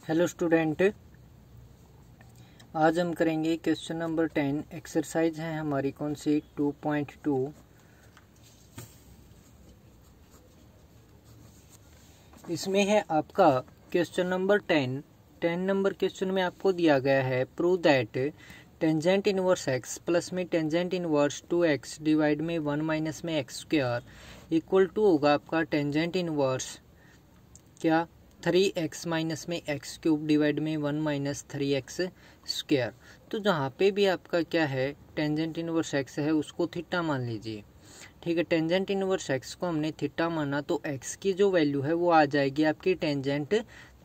Hello student, आज हम करेंगे क्वेश्चन नंबर 10। एक्सरसाइज है हमारी कौन सी 2.2। इसमें है आपका क्वेश्चन नंबर 10 नंबर क्वेश्चन में आपको दिया गया है prove that tangent inverse x plus में टेंजेंट इनवर्स 2x डिवाइड में 1 माइनस में एक्स स्क्वायर इक्वल टू होगा आपका टेंजेंट इनवर्स क्या 3x माइनस में एक्स क्यूब डिवाइड में 1 माइनस 3x स्क्वायर। तो जहाँ पे भी आपका क्या है टेंजेंट इनवर्स एक्स है उसको थीटा मान लीजिए। ठीक है, टेंजेंट इनवर्स एक्स को हमने थीटा माना तो एक्स की जो वैल्यू है वो आ जाएगी आपकी टेंजेंट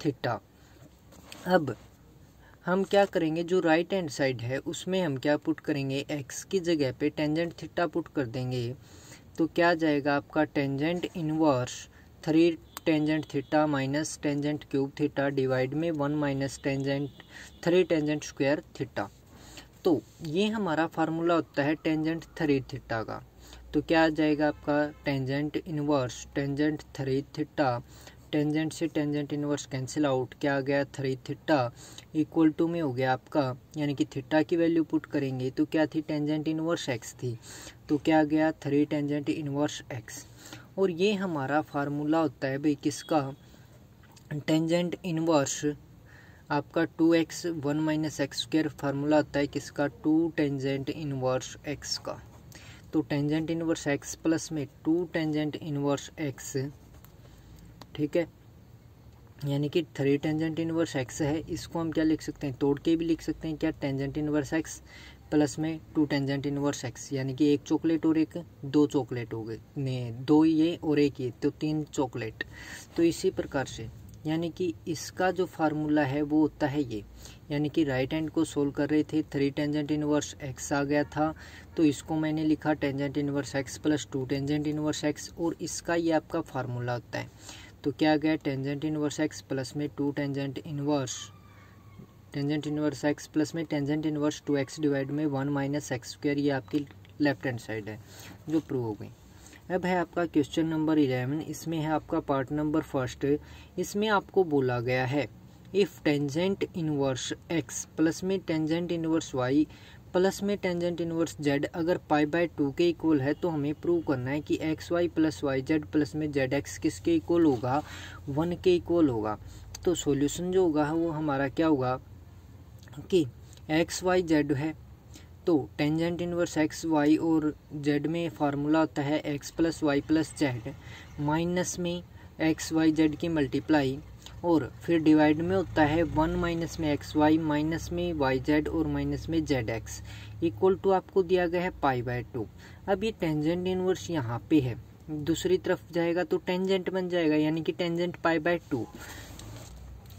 थीटा। अब हम क्या करेंगे, जो राइट हैंड साइड है उसमें हम क्या पुट करेंगे, एक्स की जगह पे टेंजेंट थीटा पुट कर देंगे। तो क्या जाएगा आपका tangent inverse 3 tangent theta minus tangent cube theta divide में 1 minus tangent 3 tangent square theta. तो ये हमारा फार्मूला होता है टेंजेंट 3 थीटा का। तो क्या आ जाएगा आपका tangent inverse tangent 3 theta, tangent से टेंजेंट इनवर्स कैंसिल आउट, क्या आ गया 3 थीटा इक्वल टू में हो गया आपका, यानी कि थीटा की वैल्यू पुट करेंगे तो क्या थी टेंजेंट इनवर्स एक्स थी, तो क्या आ गया 3 टेंजेंट इनवर्स एक्स। और ये हमारा फार्मूला होता है भाई किसका, टेंजेंट इनवर्स आपका 2x 1 minus x square formula होता है किसका 2 टेंजेंट इनवर्स x का। तो टेंजेंट इनवर्स x प्लस में 2 टेंजेंट इनवर्स x, ठीक है, यानी कि 3 टेंजेंट इनवर्स x है। इसको हम क्या लिख सकते हैं, तोड़ के भी लिख सकते हैं क्या, टेंजेंट इनवर्स x प्लस में 2 टेंजेंट इनवर्स x, यानी कि एक चॉकलेट और एक 2 चॉकलेट हो गए, नहीं 2 ये और एक ये, तो 3 चॉकलेट। तो इसी प्रकार से यानी कि इसका जो फार्मूला है वो होता है ये, यानी कि राइट हैंड को सोल्व कर रहे थे 3 टेंजेंट इनवर्स x आ गया था, तो इसको मैंने लिखा tangent inverse x plus 2 tangent inverse x, और इसका ये आपका फार्मूला होता है। तो क्या गया टेंजेंट इनवर्स x प्लस में 2 टेंजेंट इनवर्स x प्लस में टेंजेंट इनवर्स 2x डिवाइड में 1 माइनस एक्स स्क्वायर, ये आपकी लेफ्ट हैंड साइड है जो प्रूव हो गई। अब है आपका क्वेश्चन नंबर 11। इसमें है आपका पार्ट नंबर फर्स्ट। इसमें आपको बोला गया है if tangent inverse x plus में टेंजेंट इनवर्स y प्लस में टेंजेंट इनवर्स z अगर π/2 के इक्वल है, तो हमें प्रूव करना है कि X Y plus Y Z plus में जेड एक्स किसके इक्वल होगा, 1 के इक्वल होगा। तो सॉल्यूशन जो होगा वो हमारा क्या होगा कि एक्स वाई जेड है, तो टेंजेंट इनवर्स एक्स वाई और जेड में फार्मूला होता है X plus Y plus Z minus में एक्स वाई जेड की मल्टीप्लाई, और फिर डिवाइड में होता है 1 माइनस में एक्स वाई माइनस में वाई जेड और माइनस में जेड एक्स इक्वल टू आपको दिया गया है π/2। अब ये टेंजेंट इनवर्स यहाँ पे है, दूसरी तरफ जाएगा तो टेंजेंट बन जाएगा, यानी कि टेंजेंट π/2,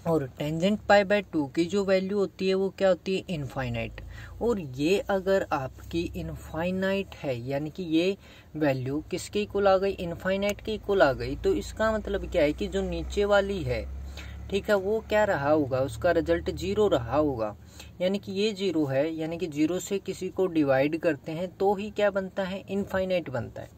और टेंजेंट π/2 की जो वैल्यू होती है वो क्या होती है इनफाइनाइट। और ये अगर आपकी इनफाइनाइट है, यानी कि ये वैल्यू किसके इक्वल आ गई, इनफाइनाइट के इक्वल आ गई, तो इसका मतलब क्या है कि जो नीचे वाली है, ठीक है, वो क्या रहा होगा, उसका रिजल्ट 0 रहा होगा। यानी कि ये 0 है, यानी कि 0 से किसी को डिवाइड करते हैं तो ही क्या बनता है, इनफाइनाइट बनता है।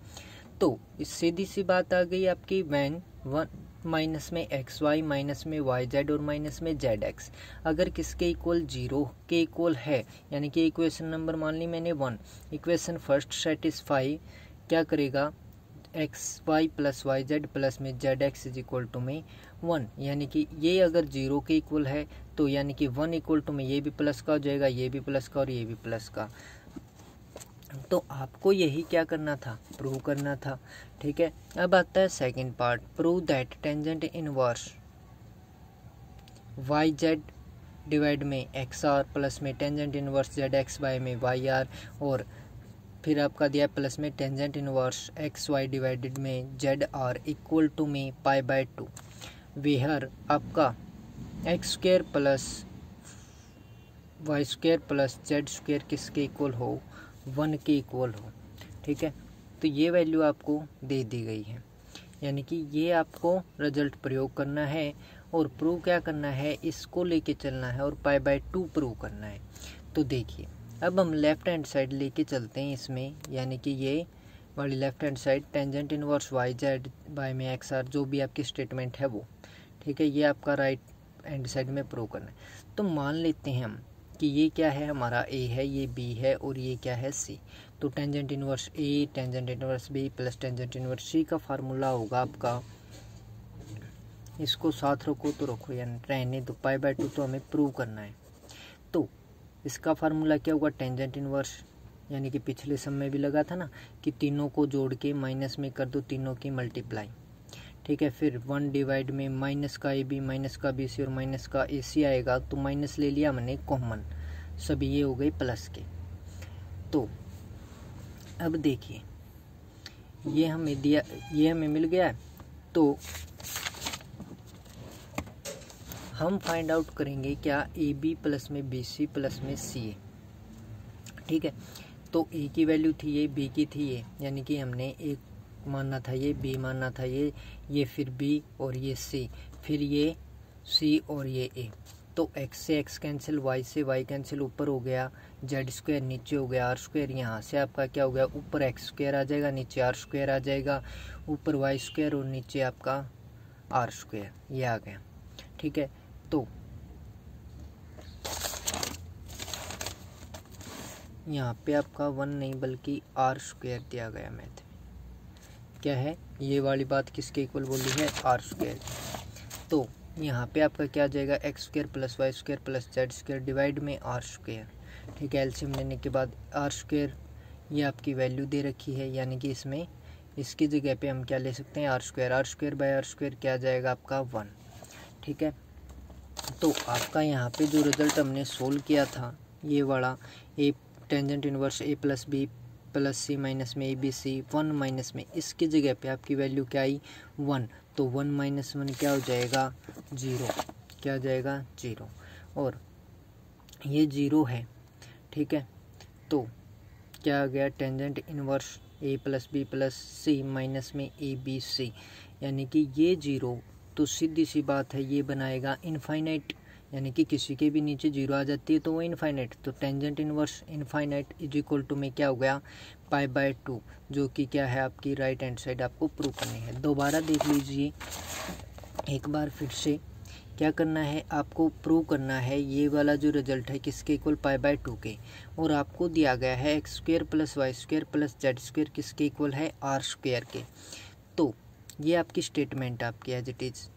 तो इस सीधी सी बात आ गई आपकी, वैन 1 माइनस में एक्स वाई माइनस में वाई जेड और माइनस में जेड एक्स अगर किसके इक्वल 0 के इक्वल है, यानी कि इक्वेशन नंबर मान ली मैंने 1, इक्वेशन फर्स्ट सेटिस्फाई क्या करेगा, X Y plus Y Z plus में Z X is equal to में 1, यानी कि ये अगर 0 के इक्वल है तो यानी कि 1 इक्वल टू में ये भी प्लस का हो जाएगा, ये भी प्लस का और ये भी प्लस का। तो आपको यही क्या करना था, प्रूव करना था। ठीक है, अब आता है second part, prove that tangent inverse Y Z divide में एक्स आर प्लस में tangent inverse Z X Y में वाई आर, और फिर आपका दिया प्लस में tangent inverse X Y divided में जेड आर इक्वल टू में π/2, वेयर आपका X square plus Y square plus Z square किसके इक्वल हो, 1 के इक्वल हो। ठीक है, तो ये वैल्यू आपको दे दी गई है, यानी कि ये आपको रिजल्ट प्रयोग करना है और प्रूव क्या करना है, इसको लेके चलना है और π/2 प्रूव करना है। तो देखिए अब हम लेफ्ट हैंड साइड लेके चलते हैं इसमें, यानी कि ये वाली left hand side tangent inverse Y Z by में एक्स आर, जो भी आपकी स्टेटमेंट है वो, ठीक है, ये आपका राइट एंड साइड में प्रूव करना है। तो मान लेते हैं हम कि ये क्या है, हमारा ए है, ये बी है और ये क्या है सी। तो tangent inverse A tangent inverse B plus tangent inverse C का फार्मूला होगा आपका, इसको साथ रखो तो रखो यानी रहने दो, पाई बाय 2 तो हमें प्रूव करना है। तो इसका फार्मूला क्या होगा, टेंजेंट इनवर्स यानी कि पिछले सम में भी लगा था ना कि तीनों को जोड़ के माइनस में कर दो तीनों की मल्टीप्लाई, ठीक है। फिर 1 डिवाइड में माइनस का ए बी माइनस का बी सी और माइनस का ए सी आएगा, तो माइनस ले लिया हमने कॉमन, सभी ये हो गए प्लस के। तो अब देखिए ये हमें दिया, ये हमें मिल गया है। तो हम फाइंड आउट करेंगे क्या, ए बी प्लस में बी सी प्लस में सी ए, ठीक है। तो ए की वैल्यू थी ये, बी की थी ये, यानी कि हमने ए मानना था ये, बी मानना था ये फिर बी और ये सी, फिर ये सी और ये ए। तो x से x कैंसिल, y से y कैंसिल, ऊपर हो गया जेड स्क्वायर, नीचे हो गया आर स्क्वायर। यहाँ से आपका क्या हो गया, ऊपर एक्स स्क्वायर आ जाएगा, नीचे आर स्क्वायर आ जाएगा, ऊपर वाई स्क्वायर और नीचे आपका आर स्क्वायर, ये आ गया, ठीक है। तो यहाँ पे आपका 1 नहीं बल्कि आर स्क्वायर दिया गया मैथ में, क्या है ये वाली बात किसके इक्वल बोली है, आर स्क्वायर। तो यहाँ पे आपका क्या आ जाएगा, X square plus Y square plus Z square divide में आर स्क्वायर, ठीक है। एलसीएम लेने के बाद आर स्क्वायर ये आपकी वैल्यू दे रखी है, यानी कि इसमें इसकी जगह पे हम क्या ले सकते हैं, R square by R square क्या आ जाएगा आपका 1, ठीक है। तो आपका यहाँ पे जो रिजल्ट हमने सोल्व किया था ये वाला, ए टेंजेंट इनवर्स ए प्लस बी प्लस सी माइनस में ए बी सी 1 माइनस में, इसकी जगह पे आपकी वैल्यू क्या आई 1, तो 1 माइनस 1 क्या हो जाएगा 0, क्या हो जाएगा 0, और ये 0 है, ठीक है। तो क्या आ गया, टेंजेंट इनवर्स ए प्लस बी प्लस सी माइनस में ए बी सी, यानी कि ये 0, तो सीधी सी बात है ये बनाएगा इनफाइनाइट, यानी कि किसी के भी नीचे 0 आ जाती है तो वो इनफाइनाइट। तो tangent inverse infinite is equal to में क्या हो गया पाई बाय 2, जो कि क्या है आपकी राइट हैंड साइड आपको प्रूव करनी है। दोबारा देख लीजिए एक बार फिर से, क्या करना है आपको प्रूव करना है ये वाला जो रिजल्ट है किसके इक्वल, पाई बाय 2 के, और आपको दिया गया है X square plus Y square plus Z square किसके इक्वल है, आर स्क्वायर के। तो ये आपकी स्टेटमेंट आपकी एज इट इज,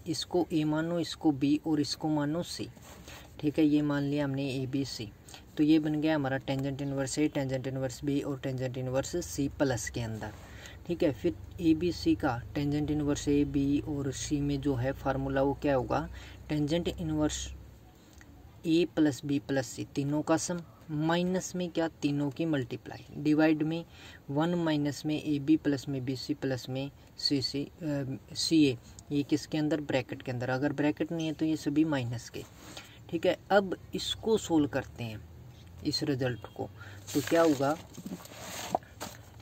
इसको ए मानो, इसको बी और इसको मानो सी, ठीक है। ये मान लिया हमने ए बी सी, तो ये बन गया हमारा tangent inverse A tangent inverse B और टेंजेंट इनवर्स सी प्लस के अंदर, ठीक है। फिर ए बी सी का टेंजेंट इनवर्स ए बी और सी में जो है फार्मूला वो क्या होगा, टेंजेंट इनवर्स ए प्लस बी प्लस सी तीनों का सम, माइनस में क्या तीनों की मल्टीप्लाई, डिवाइड में 1 माइनस में ए बी प्लस में बी सी प्लस में सी ए, ये किसके अंदर, ब्रैकेट के अंदर, अगर ब्रैकेट नहीं है तो ये सभी माइनस के, ठीक है। अब इसको सोल्व करते हैं इस रिजल्ट को, तो क्या होगा,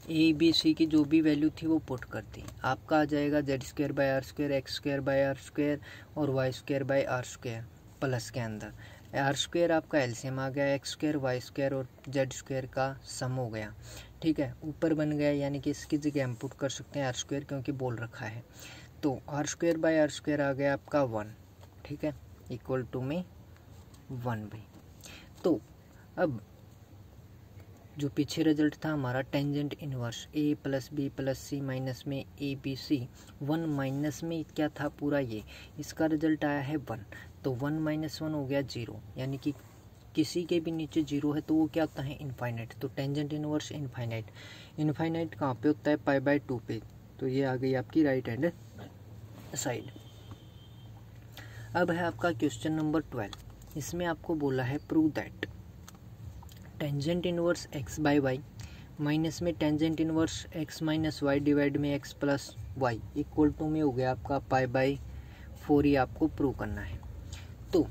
ए बी सी की जो भी वैल्यू थी वो पुट करती, आपका आ जाएगा Z square by R square, X square by R square और Y square by R square plus के अंदर आर स्क्वायर आपका एलसीएम आ गया, एक्स स्क्वायर वाई स्क्वायर और जेड स्क्वायर का सम हो गया, ठीक है। ऊपर बन गया, यानी कि इसकी जगह हम पुट कर सकते हैं आर स्क्वायर क्योंकि बोल रखा है। तो R square by R square आ गया आपका 1, ठीक है, इक्वल टू में 1/। तो अब जो पीछे रिजल्ट था हमारा टेंजेंट इनवर्स ए प्लस बी प्लस सी माइनस में ए बी सी, 1 माइनस में क्या था पूरा ये, इसका रिजल्ट आया है 1, तो 1 माइनस 1 हो गया 0, यानी कि किसी के भी नीचे 0 है तो वो क्या होता है इनफाइनाइट। तो टेंजेंट इनवर्स इनफाइनाइट, इनफाइनाइट कहाँ पे होता है, पाई बाय 2 पे, तो ये आ गई आपकी राइट हैंड साइड। अब है आपका क्वेश्चन नंबर 12, इसमें आपको बोला है prove that tangent inverse X by Y minus में tangent inverse X minus Y divide में X plus Y equal to में हो गया आपका पाई बाय 4, ही आपको प्रूव करना है। तो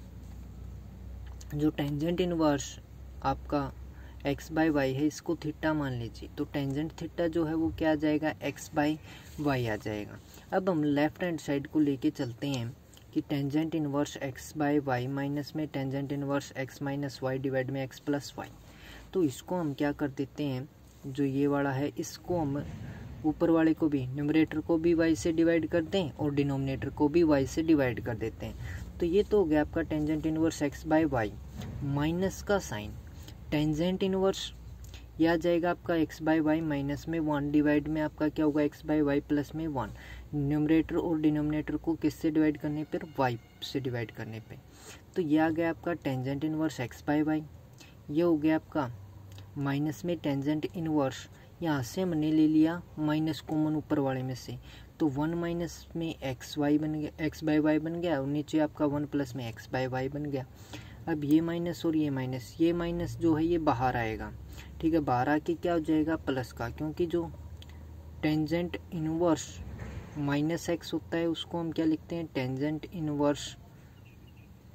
जो टेंजेंट इनवर्स आपका एक्स बाय वाई है इसको थीटा मान लीजिए, तो टेंजेंट थीटा जो है वो क्या आ जाएगा, एक्स बाय वाई आ जाएगा। अब हम लेफ्ट हैंड साइड को लेके चलते हैं कि tangent inverse X by Y minus में tangent inverse X minus Y divide में एक्स प्लस वाई, तो इसको हम क्या कर देते हैं, जो ये वाला है इसको हम ऊपर वाले को भी न्यूमरेटर को भी y से डिवाइड कर दें और डिनोमिनेटर को भी y से डिवाइड कर देते हैं। तो ये तो हो गया आपका tangent inverse X by Y minus का साइन टेंजेंट इनवर्स, ये आ जाएगा आपका एक्स बाय वाई माइनस में 1 डिवाइड में आपका क्या होगा एक्स बाय वाई प्लस में 1। न्यूमरेटर और डिनोमिनेटर को किससे डिवाइड करने पर, वाई से डिवाइड करने पे। तो ये आ गया आपका tangent inverse X by Y. ये हो गया आपका माइनस में टेंजेंट इनवर्स, यहाँ से हमने ले लिया माइनस कॉमन ऊपर वाले में से, तो 1 माइनस में एक्स वाई बन गया, एक्स बाय वाई बन गया, और नीचे आपका 1 प्लस में एक्स बाय वाई बन गया। अब ये माइनस और ये माइनस जो है ये बाहर आएगा, ठीक है। बाहर आके क्या हो जाएगा प्लस का, क्योंकि जो टेंजेंट इनवर्स माइनस एक्स होता है उसको हम क्या लिखते हैं, टेंजेंट इनवर्स,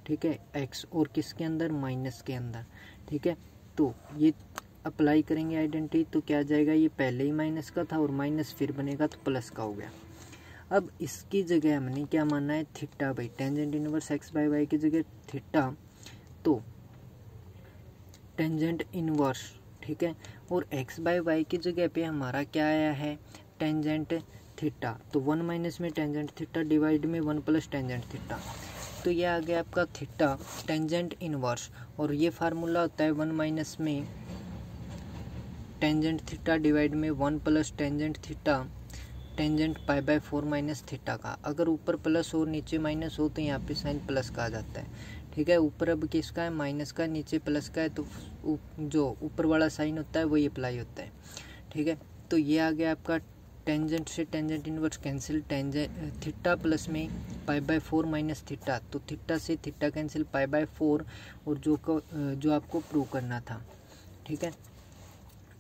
ठीक है, एक्स, और किसके अंदर, माइनस के अंदर, ठीक है। तो ये अप्लाई करेंगे आइडेंटिटी, तो क्या आ जाएगा, ये पहले ही माइनस का था और माइनस फिर बनेगा तो प्लस का हो गया। अब इसकी जगह हमने क्या मानना है, theta by tangent inverse X by Y की जगह थीटा, तो टेंजेंट इनवर्स, ठीक है, और एक्स बाय वाई की जगह पे हमारा क्या आया है, टेंजेंट थीटा, तो 1 माइनस में टेंजेंट थीटा डिवाइड में 1 प्लस टेंजेंट थीटा, तो ये आ गया आपका थीटा टेंजेंट इनवर्स, और ये फार्मूला होता है 1 माइनस में टेंजेंट थीटा डिवाइड में 1 plus tangent theta tangent pi by 4 minus theta का। अगर ऊपर प्लस और नीचे माइनस हो तो यहाँ पे साइन प्लस का आ जाता है, ठीक है। ऊपर अब किसका है, माइनस का, नीचे प्लस का है, तो जो ऊपर वाला साइन होता है वही अप्लाई होता है, ठीक है। तो ये आ गया आपका टेंजेंट से tangent inverse cancel, tangent theta plus में पाई बाय 4 माइनस थीटा, तो थीटा से थीटा कैंसिल, पाई बाय 4, और जो आपको प्रूव करना था, ठीक है।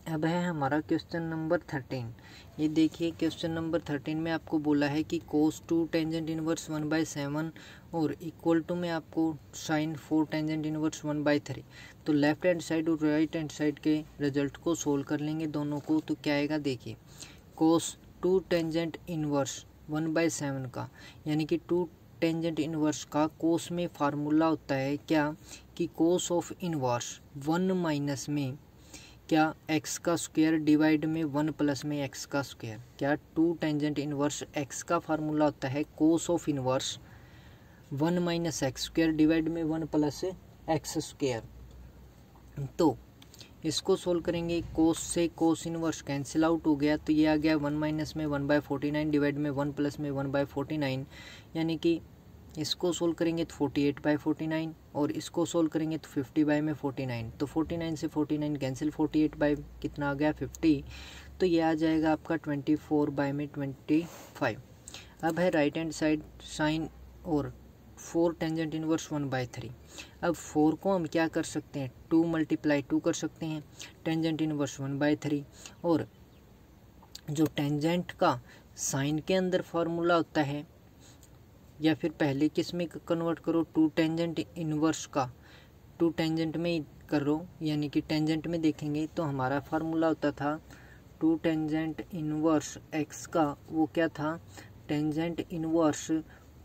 अब है हमारा क्वेश्चन नंबर 13। ये देखिए क्वेश्चन नंबर 13 में आपको बोला है कि cos 2 टेंजेंट इनवर्स 1/7 और इक्वल टू में आपको sin 4 टेंजेंट इनवर्स 1/3। तो लेफ्ट हैंड साइड और राइट हैंड साइड के रिजल्ट को सोल्व कर लेंगे दोनों को, तो क्या आएगा देखिए, cos 2 टेंजेंट इनवर्स 1/7 का, यानी कि 2 टेंजेंट इनवर्स का कोस में फार्मूला होता है क्या, कि कोस ऑफ इनवर्स 1 माइनस में क्या एक्स का स्क्वायर डिवाइड में 1 प्लस में एक्स का स्क्वायर, क्या 2 टेंजेंट इनवर्स एक्स का फार्मूला होता है cos of inverse 1 minus x square divide में 1 प्लस एक्स स्क्वायर। तो इसको सोल्व करेंगे, कोस से कोस इनवर्स कैंसिल आउट हो गया, तो ये आ गया 1 माइनस में 1/49 डिवाइड में 1 प्लस में 1/49, यानी कि इसको सोल्व करेंगे तो 48/49, और इसको सोल्व करेंगे तो 50/49, तो 49 से 49 कैंसिल, 48 कितना आ गया 50, तो ये आ जाएगा आपका 24/25। अब है राइट हैंड साइड साइन और 4 टेंजेंट इनवर्स 1/3। अब 4 को हम क्या कर सकते हैं, 2 × 2 कर सकते हैं, टेंजेंट इनवर्स 1/3, और जो टेंजेंट का साइन के अंदर फार्मूला होता है, या फिर पहले किस में कन्वर्ट करो, 2 टेंजेंट इनवर्स का 2 टेंजेंट में करो, यानी कि टेंजेंट में देखेंगे तो हमारा फार्मूला होता था 2 टेंजेंट इनवर्स एक्स का, वो क्या था, टेंजेंट इनवर्स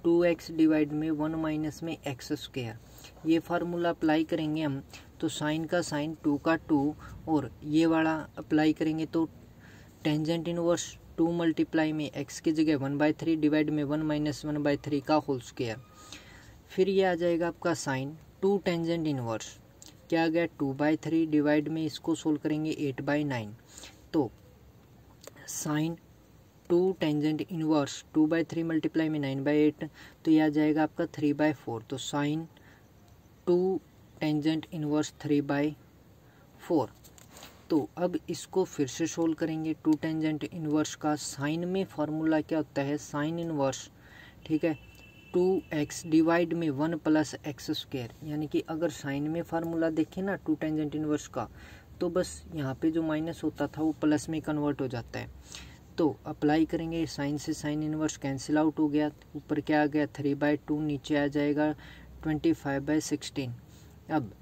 2x डिवाइड में 1 माइनस में एक्स स्क्वायर। ये फार्मूला अप्लाई करेंगे हम, तो साइन का साइन 2 का 2, और ये वाला अप्लाई करेंगे तो टेंजेंट इनवर्स 2 × में x की जगह 1/3 डिवाइड में 1 माइनस 1/3 का होल स्क्वायर। फिर ये आ जाएगा आपका साइन 2 टेंजेंट इनवर्स, क्या आ गया 2/3 डिवाइड में इसको सोल्व करेंगे 8/9, तो साइन 2 टेंजेंट इनवर्स 2/3 × में 9/8, तो ये आ जाएगा आपका 3/4, तो साइन 2 टेंजेंट इनवर्स 3/4। तो अब इसको फिर से सोल्व करेंगे, 2 टेंजेंट इनवर्स का साइन में फार्मूला क्या होता है, साइन इनवर्स, ठीक है, 2x डिवाइड में 1 प्लस एक्स स्क्वायर, यानी कि अगर साइन में फार्मूला देखें ना 2 टेंजेंट इनवर्स का, तो बस यहाँ पे जो माइनस होता था वो प्लस में कन्वर्ट हो जाता है। तो अप्लाई करेंगे, साइन से साइन इनवर्स कैंसिल आउट हो गया, ऊपर क्या आ गया 3/2, नीचे आ जाएगा 25/16। अब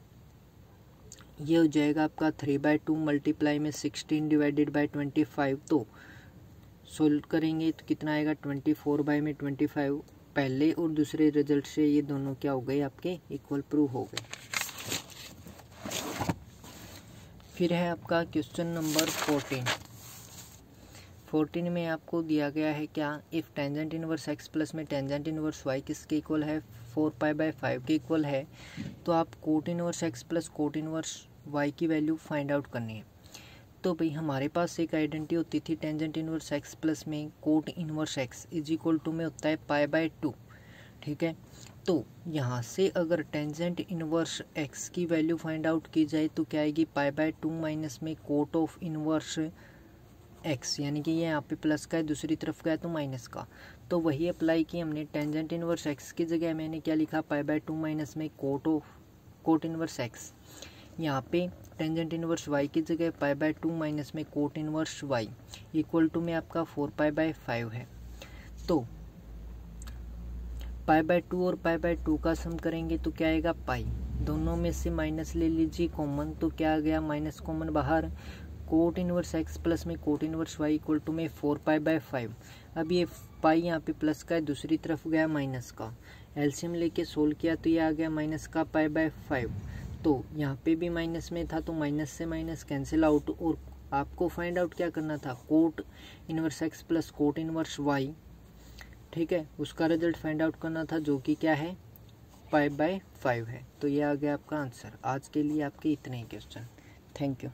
ये हो जाएगा आपका 3/2 × में 16 डिवाइडेड बाई 25, तो सोल्व करेंगे तो कितना आएगा 24/25। पहले और दूसरे रिजल्ट से ये दोनों क्या हो गए, आपके इक्वल प्रूव हो गए। फिर है आपका क्वेश्चन नंबर 14 में आपको दिया गया है क्या, if tangent inverse x plus में टेंजेंट इनवर्स वाई किसके इक्वल है, 4π/5 के इक्वल है, तो आप cot inverse x plus cot inverse Y की वैल्यू फाइंड आउट करनी है। तो भाई हमारे पास एक आइडेंटिटी होती थी टेंजेंट इनवर्स एक्स प्लस में cot inverse X is equal to में होता है π/2, ठीक है। तो यहाँ से अगर टेंजेंट इनवर्स एक्स की वैल्यू फाइंड आउट की जाए तो क्या आएगी, π/2 माइनस में कोट ऑफ इनवर्स एक्स, यानी कि ये यहाँ पे प्लस का है, दूसरी तरफ का है तो माइनस का। तो वही अप्लाई की हमने, टेंजेंट इनवर्स एक्स की जगह मैंने क्या लिखा, π/2 माइनस में कोट इनवर्स एक्स। यहाँ पे टेंजेंट इनवर्स वाई की जगह π/2 माइनस में cot inverse Y equal to में आपका 4π/5 है। तो π/2 और π/2 का सम करेंगे तो क्या आएगा, पाई, दोनों में से माइनस ले लीजिए कॉमन, तो क्या आ गया, माइनस कॉमन बाहर, कोट इनवर्स एक्स प्लस में cot inverse Y equal to में 4π/5। अब ये पाई यहाँ पे प्लस का है, दूसरी तरफ गया माइनस का, एलसीएम लेके सोल्व किया तो ये आ गया माइनस का π/5। तो यहाँ पे भी माइनस में था तो माइनस से माइनस कैंसिल आउट, और आपको फाइंड आउट क्या करना था, cot inverse x plus cot inverse y, ठीक है, उसका रिजल्ट फाइंड आउट करना था जो कि क्या है, π/5 है। तो ये आ गया आपका आंसर। आज के लिए आपके इतने ही क्वेश्चन। Thank you.